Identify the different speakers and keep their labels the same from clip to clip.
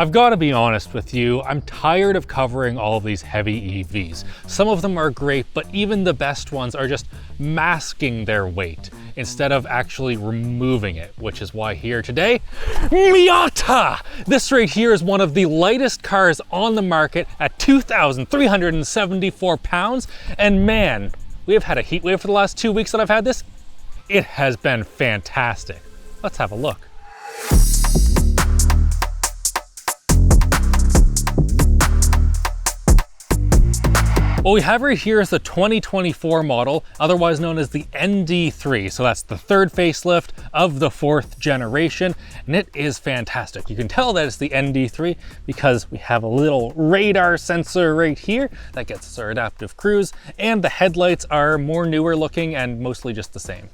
Speaker 1: I've got to be honest with you, I'm tired of covering all of these heavy EVs. Some of them are great, but even the best ones are just masking their weight instead of actually removing it, which is why here today, Miata! This right here is one of the lightest cars on the market at 2,374 pounds. And man, we have had a heat wave for the last 2 weeks that I've had this. It has been fantastic. Let's have a look. What we have right here is the 2024 model, otherwise known as the ND3. So that's the third facelift of the fourth generation, and it is fantastic. You can tell that it's the ND3 because we have a little radar sensor right here that gets us our adaptive cruise, and the headlights are more newer looking and mostly just the same.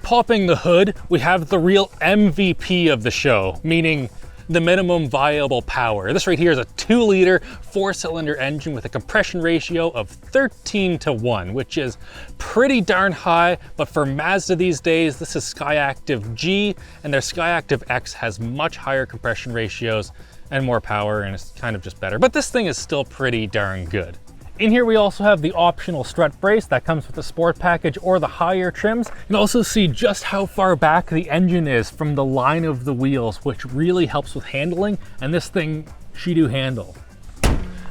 Speaker 1: Popping the hood, we have the real MVP of the show, meaning the minimum viable power. This right here is a 2-liter 4-cylinder engine with a compression ratio of 13:1, which is pretty darn high, but for Mazda these days, this is Skyactiv G, and their Skyactiv X has much higher compression ratios and more power, and it's kind of just better. But this thing is still pretty darn good. In here we also have the optional strut brace that comes with the sport package or the higher trims. You can also see just how far back the engine is from the line of the wheels, which really helps with handling, and this thing, she do handle.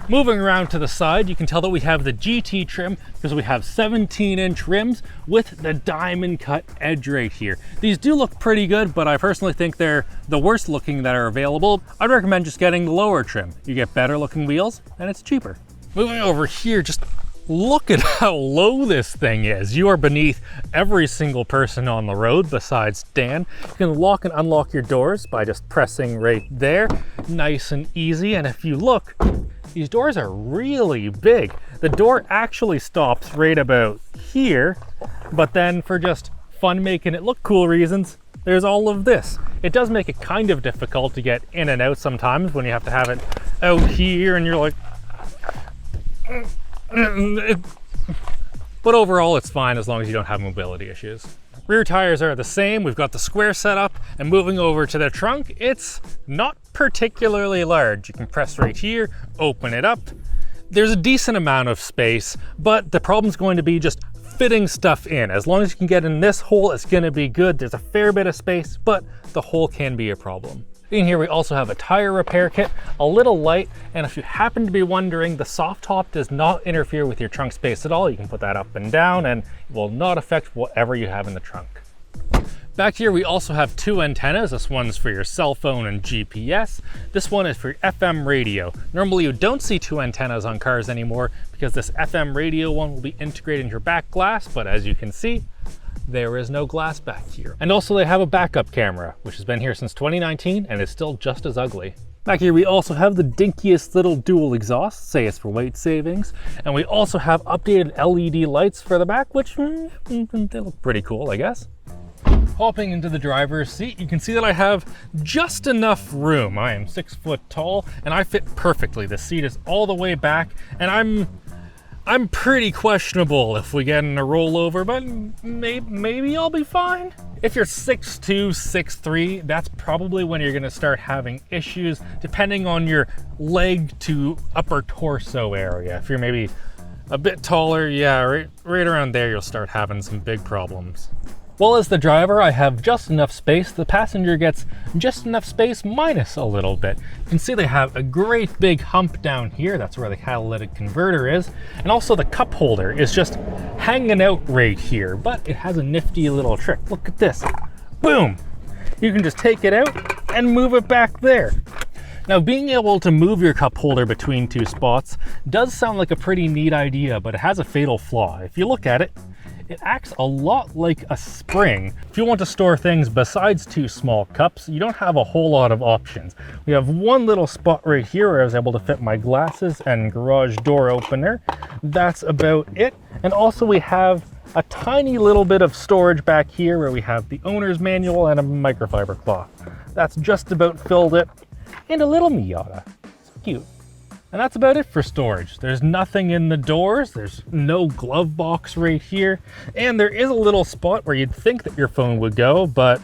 Speaker 1: Moving around to the side, you can tell that we have the GT trim because we have 17-inch rims with the diamond cut edge right here. These do look pretty good, but I personally think they're the worst looking that are available. I'd recommend just getting the lower trim. You get better looking wheels and it's cheaper. Moving over here, just look at how low this thing is. You are beneath every single person on the road besides Dan. You can lock and unlock your doors by just pressing right there. Nice and easy. And if you look, these doors are really big. The door actually stops right about here, but then for just fun making it look cool reasons, there's all of this. It does make it kind of difficult to get in and out sometimes when you have to have it out here and you're like, but overall it's fine as long as you don't have mobility issues. Rear tires are the same. We've got the square setup, and moving over to the trunk, it's not particularly large. You can press right here, open it up. There's a decent amount of space, but the problem's going to be just fitting stuff in. As long as you can get in this hole, it's going to be good. There's a fair bit of space, but the hole can be a problem. In here we also have a tire repair kit, a little light, and if you happen to be wondering, the soft top does not interfere with your trunk space at all. You can put that up and down and it will not affect whatever you have in the trunk. Back here we also have 2 antennas. This one's for your cell phone and GPS. This one is for FM radio. Normally you don't see 2 antennas on cars anymore because this FM radio one will be integrated into your back glass, but as you can see, there is no glass back here. And also they have a backup camera, which has been here since 2019 and is still just as ugly. Back here we also have the dinkiest little dual exhaust, say it's for weight savings. And we also have updated LED lights for the back, which they look pretty cool, I guess. Hopping into the driver's seat, you can see that I have just enough room. I am 6 foot tall and I fit perfectly. The seat is all the way back and I'm pretty questionable if we get in a rollover, but maybe I'll be fine. If you're 6'2", 6'3", that's probably when you're gonna start having issues, depending on your leg to upper torso area. If you're maybe a bit taller, yeah, right around there, you'll start having some big problems. Well, as the driver, I have just enough space. The passenger gets just enough space minus a little bit. You can see they have a great big hump down here. That's where the catalytic converter is. And also the cup holder is just hanging out right here, but it has a nifty little trick. Look at this. Boom! You can just take it out and move it back there. Now, being able to move your cup holder between 2 spots does sound like a pretty neat idea, but it has a fatal flaw. If you look at it, it acts a lot like a spring. If you want to store things besides 2 small cups, you don't have a whole lot of options. We have one little spot right here where I was able to fit my glasses and garage door opener. That's about it. And also we have a tiny little bit of storage back here where we have the owner's manual and a microfiber cloth. That's just about filled it. And a little Miata. It's cute. And that's about it for storage. There's nothing in the doors. There's no glove box right here. And there is a little spot where you'd think that your phone would go, but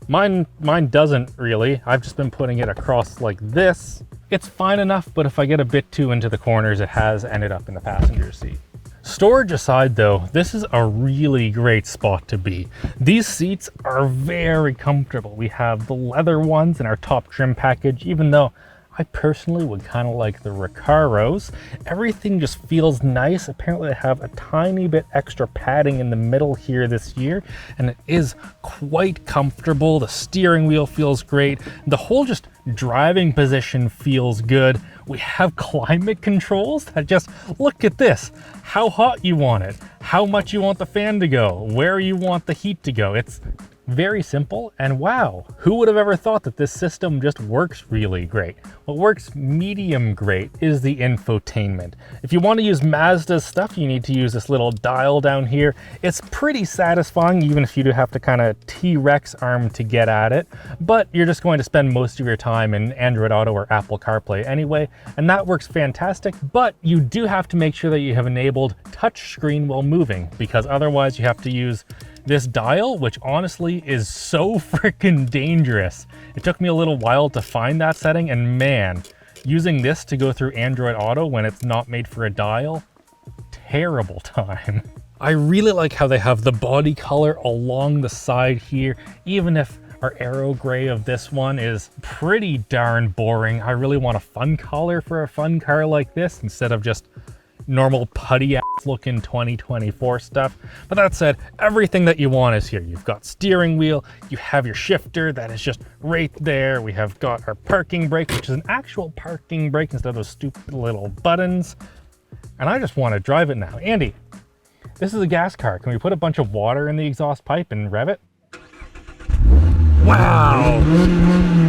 Speaker 1: Mine doesn't really. I've just been putting it across like this. It's fine enough, but if I get a bit too into the corners, it has ended up in the passenger seat. Storage aside though, this is a really great spot to be. These seats are very comfortable. We have the leather ones in our top trim package, even though I personally would kind of like the Recaros. Everything just feels nice. Apparently they have a tiny bit extra padding in the middle here this year, and it is quite comfortable. The steering wheel feels great. The whole just driving position feels good. We have climate controls that just, look at this, how hot you want it, how much you want the fan to go, where you want the heat to go. It's very simple, and wow, who would have ever thought that this system just works really great? What works medium great is the infotainment. If you want to use Mazda's stuff, you need to use this little dial down here. It's pretty satisfying, even if you do have to kind of T-Rex arm to get at it, but you're just going to spend most of your time in Android Auto or Apple CarPlay anyway, and that works fantastic, but you do have to make sure that you have enabled touchscreen while moving, because otherwise you have to use this dial, which honestly is so freaking dangerous. It took me a little while to find that setting, and man, using this to go through Android Auto when it's not made for a dial, terrible time. I really like how they have the body color along the side here, even if our aero gray of this one is pretty darn boring. I really want a fun color for a fun car like this instead of just normal putty ass looking 2024 stuff. But that said, everything that you want is here. You've got steering wheel, you have your shifter that is just right there. We have got our parking brake, which is an actual parking brake instead of those stupid little buttons. And I just want to drive it now. Andy, this is a gas car. Can we put a bunch of water in the exhaust pipe and rev it? Wow!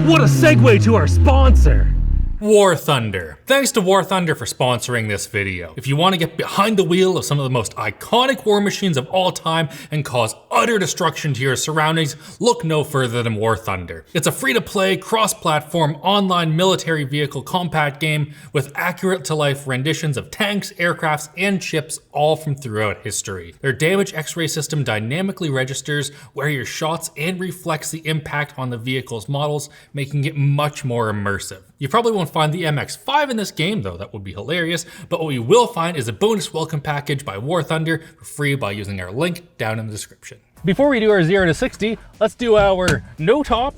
Speaker 1: What a segue to our sponsor! War Thunder. Thanks to War Thunder for sponsoring this video. If you want to get behind the wheel of some of the most iconic war machines of all time and cause utter destruction to your surroundings, look no further than War Thunder. It's a free-to-play, cross-platform, online military vehicle compact game with accurate-to-life renditions of tanks, aircrafts, and ships all from throughout history. Their damage X-ray system dynamically registers where your shots and reflects the impact on the vehicle's models, making it much more immersive. You probably won't find the MX-5 in this game though, that would be hilarious, but what you will find is a bonus welcome package by War Thunder for free by using our link down in the description. Before we do our 0 to 60, let's do our no top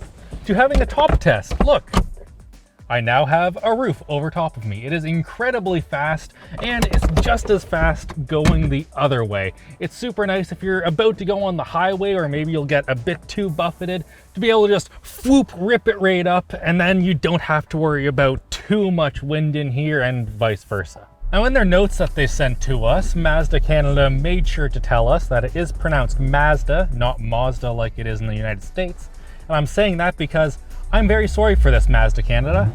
Speaker 1: to having a top test. Look, I now have a roof over top of me. It is incredibly fast, and it's just as fast going the other way. It's super nice if you're about to go on the highway, or maybe you'll get a bit too buffeted, to be able to just whoop, rip it right up, and then you don't have to worry about too much wind in here and vice versa. Now in their notes that they sent to us, Mazda Canada made sure to tell us that it is pronounced Mazda, not Mazda like it is in the United States. And I'm saying that because I'm very sorry for this, Mazda Canada.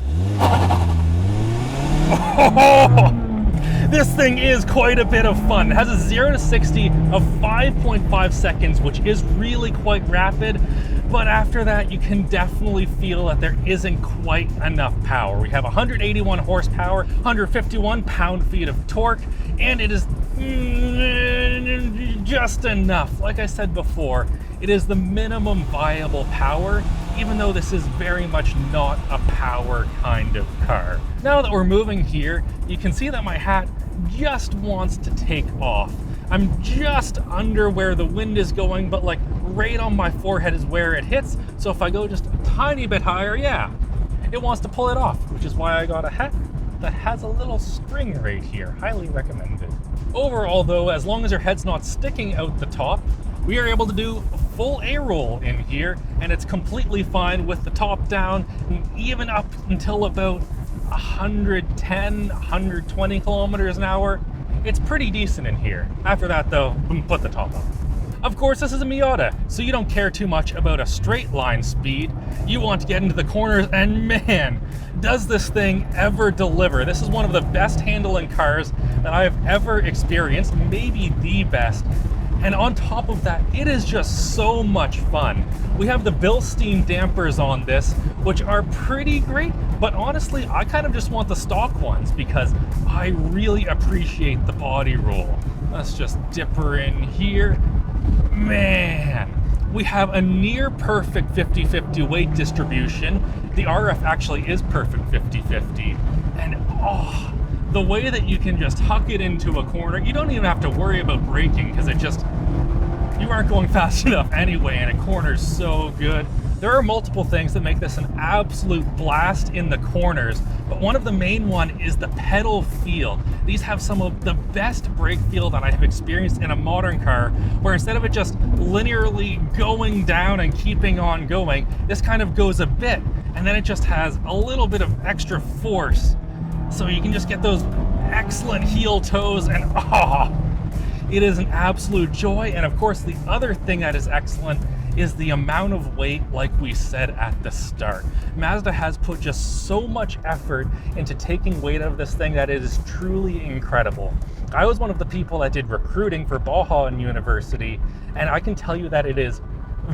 Speaker 1: Oh, this thing is quite a bit of fun. It has a 0 to 60 of 5.5 seconds, which is really quite rapid. But after that, you can definitely feel that there isn't quite enough power. We have 181 horsepower, 151 pound-feet of torque, and it is just enough. Like I said before, it is the minimum viable power, even though this is very much not a power kind of car. Now that we're moving here, you can see that my hat just wants to take off. I'm just under where the wind is going, but like right on my forehead is where it hits. So if I go just a tiny bit higher, yeah, it wants to pull it off, which is why I got a hat that has a little string right here. Highly recommended. Overall though, as long as your head's not sticking out the top, we are able to do a full A-roll in here, and it's completely fine with the top down, and even up until about 110, 120 kilometers an hour. It's pretty decent in here. After that though, put the top up. Of course, this is a Miata, so you don't care too much about a straight line speed. You want to get into the corners, and man, does this thing ever deliver. This is one of the best handling cars that I have ever experienced, maybe the best. And on top of that, it is just so much fun. We have the Bilstein dampers on this, which are pretty great, but honestly, I kind of just want the stock ones because I really appreciate the body roll. Let's just dip her in here. Man, We have a near perfect 50-50 weight distribution. The RF actually is perfect 50-50. And oh, the way that you can just huck it into a corner, you don't even have to worry about braking because you aren't going fast enough anyway, and a corner's so good. There are multiple things that make this an absolute blast in the corners, but one of the main one is the pedal feel. These have some of the best brake feel that I have experienced in a modern car, where instead of it just linearly going down and keeping on going, this kind of goes a bit, and then it just has a little bit of extra force. So you can just get those excellent heel toes, and it is an absolute joy. And of course, the other thing that is excellent is the amount of weight, like we said at the start. Mazda has put just so much effort into taking weight out of this thing that it is truly incredible. I was one of the people that did recruiting for Baja University, and I can tell you that it is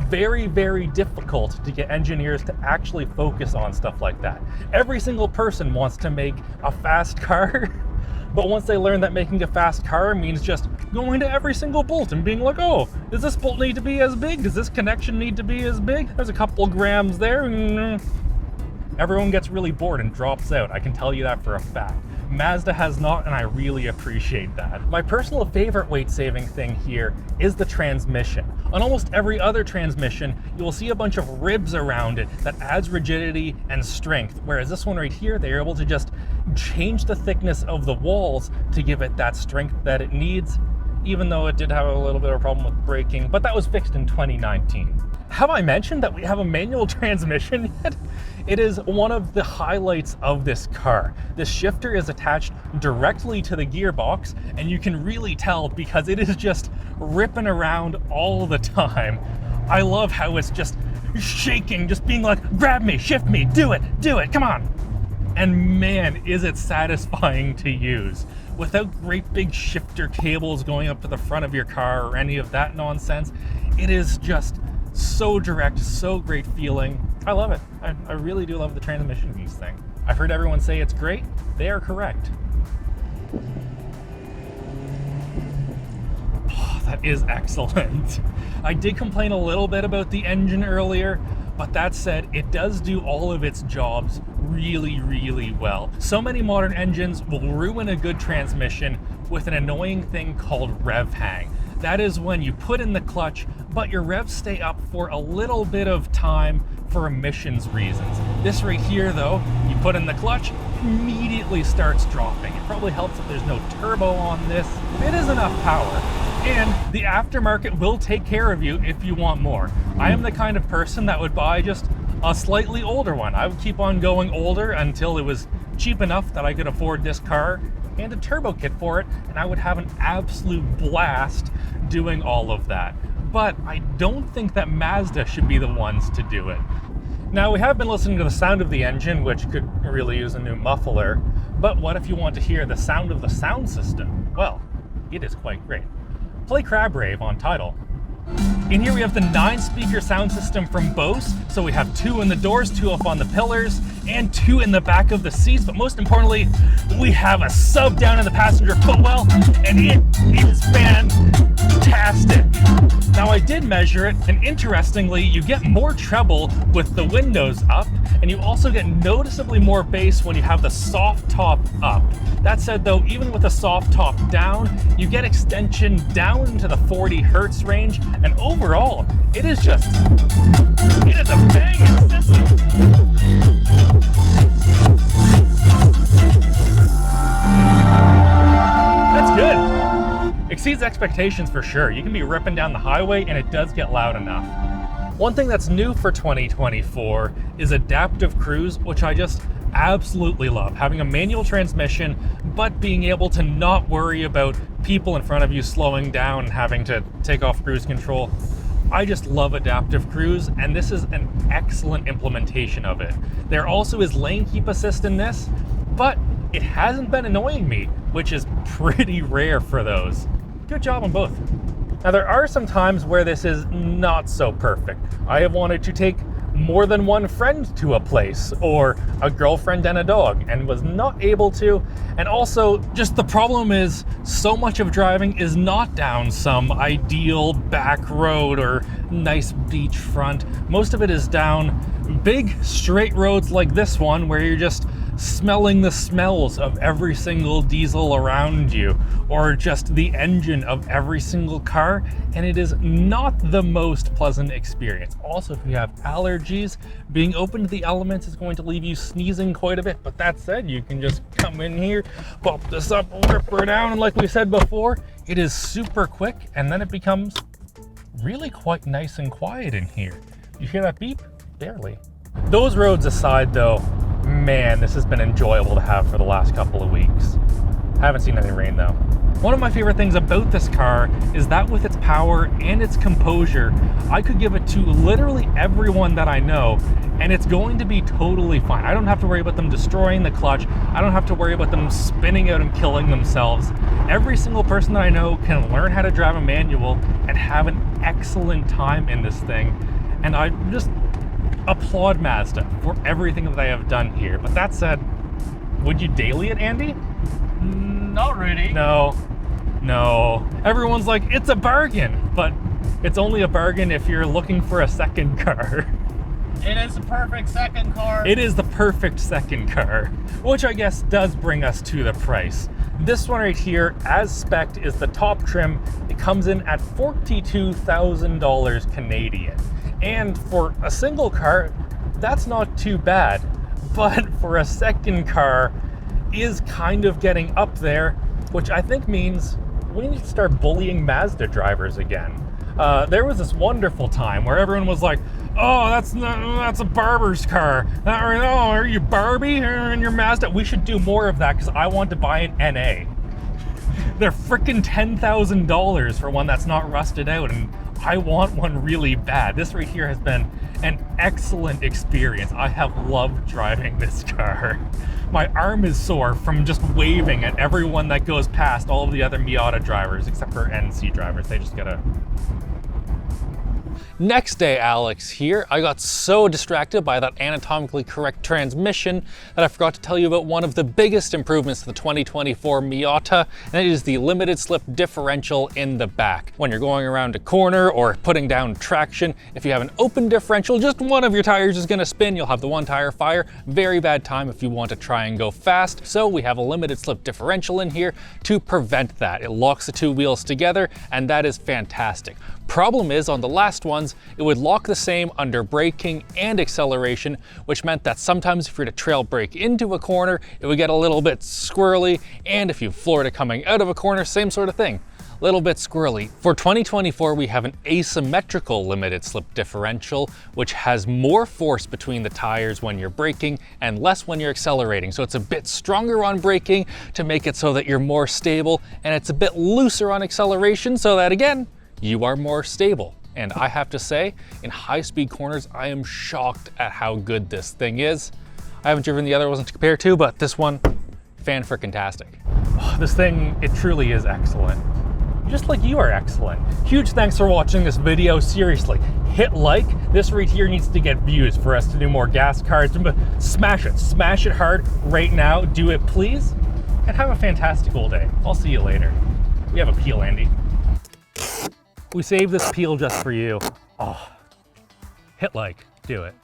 Speaker 1: very, very difficult to get engineers to actually focus on stuff like that. Every single person wants to make a fast car, but once they learn that making a fast car means just going to every single bolt and being like, oh, does this bolt need to be as big? Does this connection need to be as big? There's a couple grams there. Everyone gets really bored and drops out. I can tell you that for a fact. Mazda has not, and I really appreciate that. My personal favorite weight-saving thing here is the transmission. On almost every other transmission, you will see a bunch of ribs around it that adds rigidity and strength, whereas this one right here, they're able to just change the thickness of the walls to give it that strength that it needs, even though it did have a little bit of a problem with braking, but that was fixed in 2019. Have I mentioned that we have a manual transmission yet? It is one of the highlights of this car. This shifter is attached directly to the gearbox, and you can really tell because it is just ripping around all the time. I love how it's just shaking, just being like, grab me, shift me, do it, come on. And man, is it satisfying to use. Without great big shifter cables going up to the front of your car or any of that nonsense, it is just so direct, so great feeling. I love it. I really do love the transmission in this thing. I've heard everyone say it's great. They are correct. Oh, that is excellent. I did complain a little bit about the engine earlier, but that said, it does do all of its jobs really, really well. So many modern engines will ruin a good transmission with an annoying thing called rev hang. That is when you put in the clutch, but your revs stay up for a little bit of time for emissions reasons. This right here though, you put in the clutch, immediately starts dropping. It probably helps if there's no turbo on this. It is enough power. And the aftermarket will take care of you if you want more. I am the kind of person that would buy just a slightly older one. I would keep on going older until it was cheap enough that I could afford this car and a turbo kit for it, and I would have an absolute blast doing all of that. But I don't think that Mazda should be the ones to do it. Now, we have been listening to the sound of the engine, which could really use a new muffler, but what if you want to hear the sound of the sound system? Well, it is quite great. Play Crab Rave on Tidal. In here we have the 9-speaker sound system from Bose, so we have 2 in the doors, 2 up on the pillars, and 2 in the back of the seats, but most importantly, we have a sub down in the passenger footwell, and it is fantastic. Now, I did measure it, and interestingly, you get more treble with the windows up, and you also get noticeably more bass when you have the soft top up. That said though, even with the soft top down, you get extension down into the 40 hertz range, and overall, it is a banging system. That's good. Exceeds expectations for sure. You can be ripping down the highway and it does get loud enough. One thing that's new for 2024 is adaptive cruise, which I just absolutely love. Having a manual transmission, but being able to not worry about people in front of you slowing down and having to take off cruise control. I just love adaptive cruise, and this is an excellent implementation of it. There also is lane keep assist in this, but it hasn't been annoying me, which is pretty rare for those. Good job on both. Now, there are some times where this is not so perfect. I have wanted to take more than one friend to a place, or a girlfriend and a dog, and was not able to. And also, just the problem is, so much of driving is not down some ideal back road or nice beachfront. Most of it is down big straight roads like this one, where you're just smelling the smells of every single diesel around you, or just the engine of every single car, and it is not the most pleasant experience. Also, if you have allergies, being open to the elements is going to leave you sneezing quite a bit. But that said, you can just come in here, pop this up, rip her down, and like we said before, it is super quick, and then it becomes really quite nice and quiet in here. You hear that beep? Barely. Those roads aside though, man, this has been enjoyable to have for the last couple of weeks. Haven't seen any rain though. One of my favorite things about this car is that with its power and its composure, I could give it to literally everyone that I know, and it's going to be totally fine. I don't have to worry about them destroying the clutch. I don't have to worry about them spinning out and killing themselves. Every single person that I know can learn how to drive a manual and have an excellent time in this thing. And I just applaud Mazda for everything that they have done here. But that said, would you daily it, Andy?
Speaker 2: Not really.
Speaker 1: No. Everyone's like, it's a bargain, but it's only a bargain if you're looking for a second car.
Speaker 2: It is the perfect second car.
Speaker 1: It is the perfect second car, which I guess does bring us to the price. This one right here, as spec'd, is the top trim. It comes in at $42,000 Canadian. And for a single car, that's not too bad. But for a second car, is kind of getting up there, which I think means we need to start bullying Mazda drivers again. There was this wonderful time where everyone was like, oh, that's a barber's car. Oh, are you Barbie in your Mazda? We should do more of that because I want to buy an NA. They're freaking $10,000 for one that's not rusted out, and I want one really bad. This right here has been an excellent experience. I have loved driving this car. My arm is sore from just waving at everyone that goes past, all of the other Miata drivers, except for NC drivers. They just gotta... Next day, Alex here. I got so distracted by that anatomically correct transmission that I forgot to tell you about one of the biggest improvements to the 2024 Miata, and it is the limited slip differential in the back. When you're going around a corner or putting down traction, if you have an open differential, just one of your tires is gonna spin, you'll have the one tire fire. Very bad time if you want to try and go fast. So we have a limited slip differential in here to prevent that. It locks the two wheels together, and that is fantastic. Problem is, on the last ones, it would lock the same under braking and acceleration, which meant that sometimes if you were to trail brake into a corner, it would get a little bit squirrely, and if you floored it coming out of a corner, same sort of thing. Little bit squirrely. For 2024, we have an asymmetrical limited slip differential, which has more force between the tires when you're braking and less when you're accelerating. So it's a bit stronger on braking to make it so that you're more stable, and it's a bit looser on acceleration so that, again, you are more stable. And I have to say, in high-speed corners, I am shocked at how good this thing is. I haven't driven the other ones to compare to, but this one, fan-frickin-tastic. Oh, this thing, it truly is excellent. Just like you are excellent. Huge thanks for watching this video. Seriously, hit like. This right here needs to get views for us to do more gas cars. Smash it hard right now. Do it, please. And have a fantastical day. I'll see you later. We have a peel, Andy. We saved this peel just for you. Oh, hit like, do it.